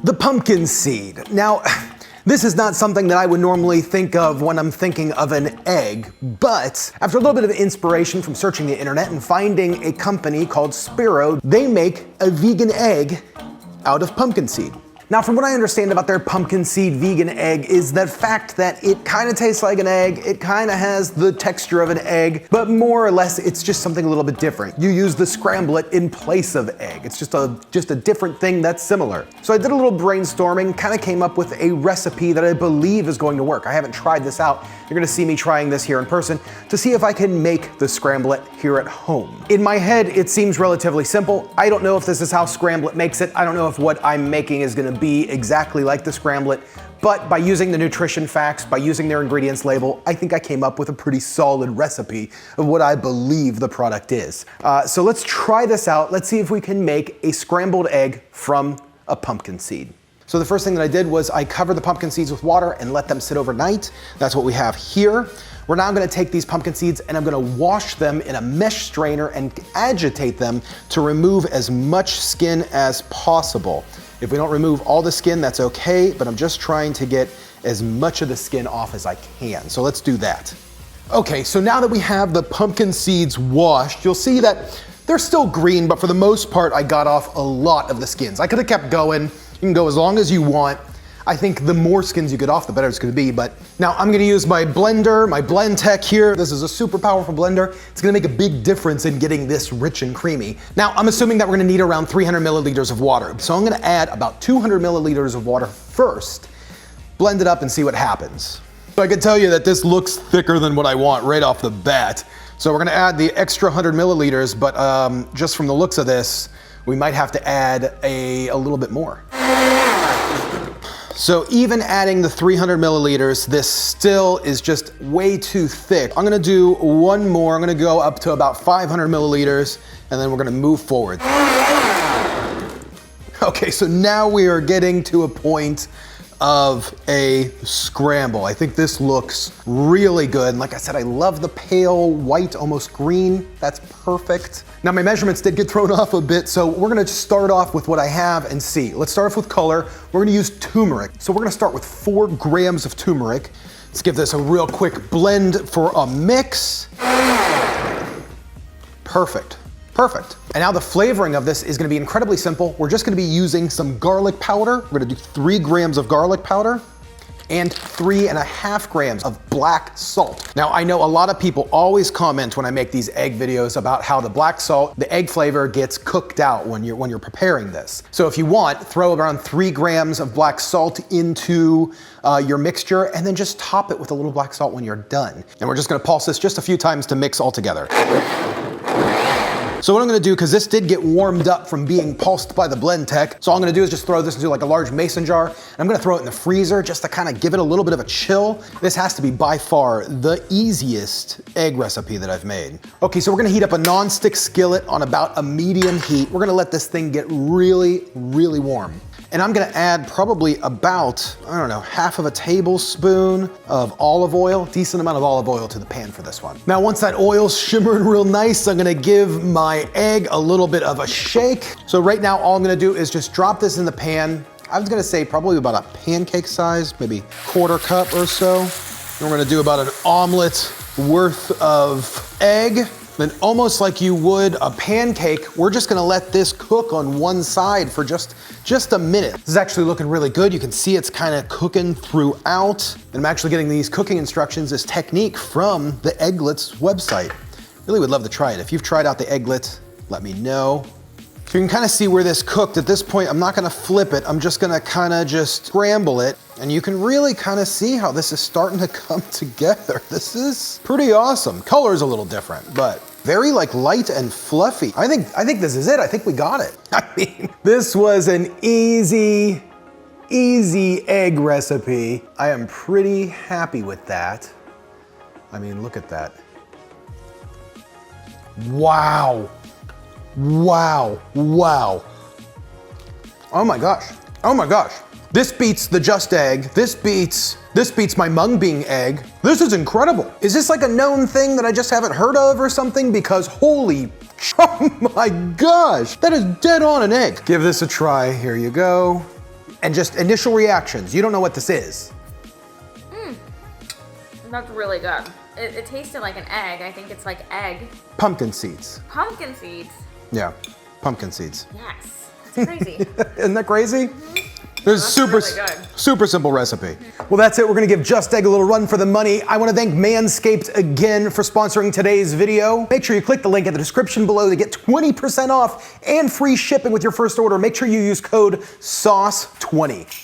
The pumpkin seed. Now, this is not something that I would normally think of when I'm thinking of an egg, but after a little bit of inspiration from searching the internet and finding a company called Sparrow, they make a vegan egg out of pumpkin seed. Now, from what I understand about their pumpkin seed vegan egg is the fact that it kind of tastes like an egg, it kind of has the texture of an egg, but more or less it's just something a little bit different. You use the scramblet in place of egg. It's just a different thing that's similar. So I did a little brainstorming, kind of came up with a recipe that I believe is going to work. I haven't tried this out. You're gonna see me trying this here in person to see if I can make the scramblet here at home. In my head, it seems relatively simple. I don't know if this is how scramblet makes it. I don't know if what I'm making is gonna be exactly like the scramblet, but by using the nutrition facts, by using their ingredients label, I think I came up with a pretty solid recipe of what I believe the product is. So let's try this out. Let's see if we can make a scrambled egg from a pumpkin seed. So the first thing that I did was I covered the pumpkin seeds with water and let them sit overnight. That's what we have here. We're now gonna take these pumpkin seeds and I'm gonna wash them in a mesh strainer and agitate them to remove as much skin as possible. If we don't remove all the skin, that's okay, but I'm just trying to get as much of the skin off as I can. So let's do that. Okay, so now that we have the pumpkin seeds washed, you'll see that they're still green, but for the most part, I got off a lot of the skins. I could have kept going. You can go as long as you want. I think the more skins you get off, the better it's gonna be, but now I'm gonna use my blender, my Blend Tech here. This is a super powerful blender. It's gonna make a big difference in getting this rich and creamy. Now, I'm assuming that we're gonna need around 300 milliliters of water. So I'm gonna add about 200 milliliters of water first, blend it up and see what happens. So I can tell you that this looks thicker than what I want right off the bat. So we're gonna add the extra 100 milliliters, but just from the looks of this, we might have to add a little bit more. So even adding the 300 milliliters, this still is just way too thick. I'm gonna do one more. I'm gonna go up to about 500 milliliters, and then we're gonna move forward. Okay, so now we are getting to a point of a scramble. I think this looks really good. And like I said, I love the pale white, almost green. That's perfect. Now my measurements did get thrown off a bit, so we're gonna just start off with what I have and see. Let's start off with color. We're gonna use turmeric. So we're gonna start with 4 grams of turmeric. Let's give this a real quick blend for a mix. Perfect. Perfect. And now the flavoring of this is gonna be incredibly simple. We're just gonna be using some garlic powder. We're gonna do 3 grams of garlic powder and 3.5 grams of black salt. Now, I know a lot of people always comment when I make these egg videos about how the black salt, the egg flavor gets cooked out when you're preparing this. So if you want, throw around 3 grams of black salt into your mixture and then just top it with a little black salt when you're done. And we're just gonna pulse this just a few times to mix all together. So what I'm gonna do, because this did get warmed up from being pulsed by the Blend Tech, so all I'm gonna do is just throw this into like a large mason jar, and I'm gonna throw it in the freezer just to kind of give it a little bit of a chill. This has to be by far the easiest egg recipe that I've made. Okay, so we're gonna heat up a non-stick skillet on about a medium heat. We're gonna let this thing get really, really warm. And I'm gonna add probably about, I don't know, half of a tablespoon of olive oil, decent amount of olive oil to the pan for this one. Now, once that oil's shimmering real nice, I'm gonna give my egg a little bit of a shake. So right now, all I'm gonna do is just drop this in the pan. I was gonna say probably about a pancake size, maybe 1/4 cup or so. And we're gonna do about an omelet worth of egg. Then almost like you would a pancake, we're just gonna let this cook on one side for just a minute. This is actually looking really good. You can see it's kind of cooking throughout. And I'm actually getting these cooking instructions, this technique from the Egglets website. Really would love to try it. If you've tried out the Egglet, let me know. So you can kind of see where this cooked. At this point, I'm not gonna flip it. I'm just gonna kind of just scramble it. And you can really kind of see how this is starting to come together. This is pretty awesome. Color is a little different, but very like light and fluffy. I think this is it. I think we got it. I mean, this was an easy egg recipe. I am pretty happy with that. I mean, look at that. Wow. Wow, wow. Oh my gosh, oh my gosh. This beats the Just Egg. This beats my mung bean egg. This is incredible. Is this like a known thing that I just haven't heard of or something? Because holy, oh my gosh, that is dead on an egg. Give this a try, here you go. And just initial reactions. You don't know what this is. That's really good. It tasted like an egg. I think it's like egg. Pumpkin seeds. Pumpkin seeds. Yeah, pumpkin seeds. Yes, that's crazy. Isn't that crazy? This is That's really good. super simple recipe. Well, that's it. We're gonna give Just Egg a little run for the money. I wanna thank Manscaped again for sponsoring today's video. Make sure you click the link in the description below to get 20% off and free shipping with your first order. Make sure you use code SAUCE20.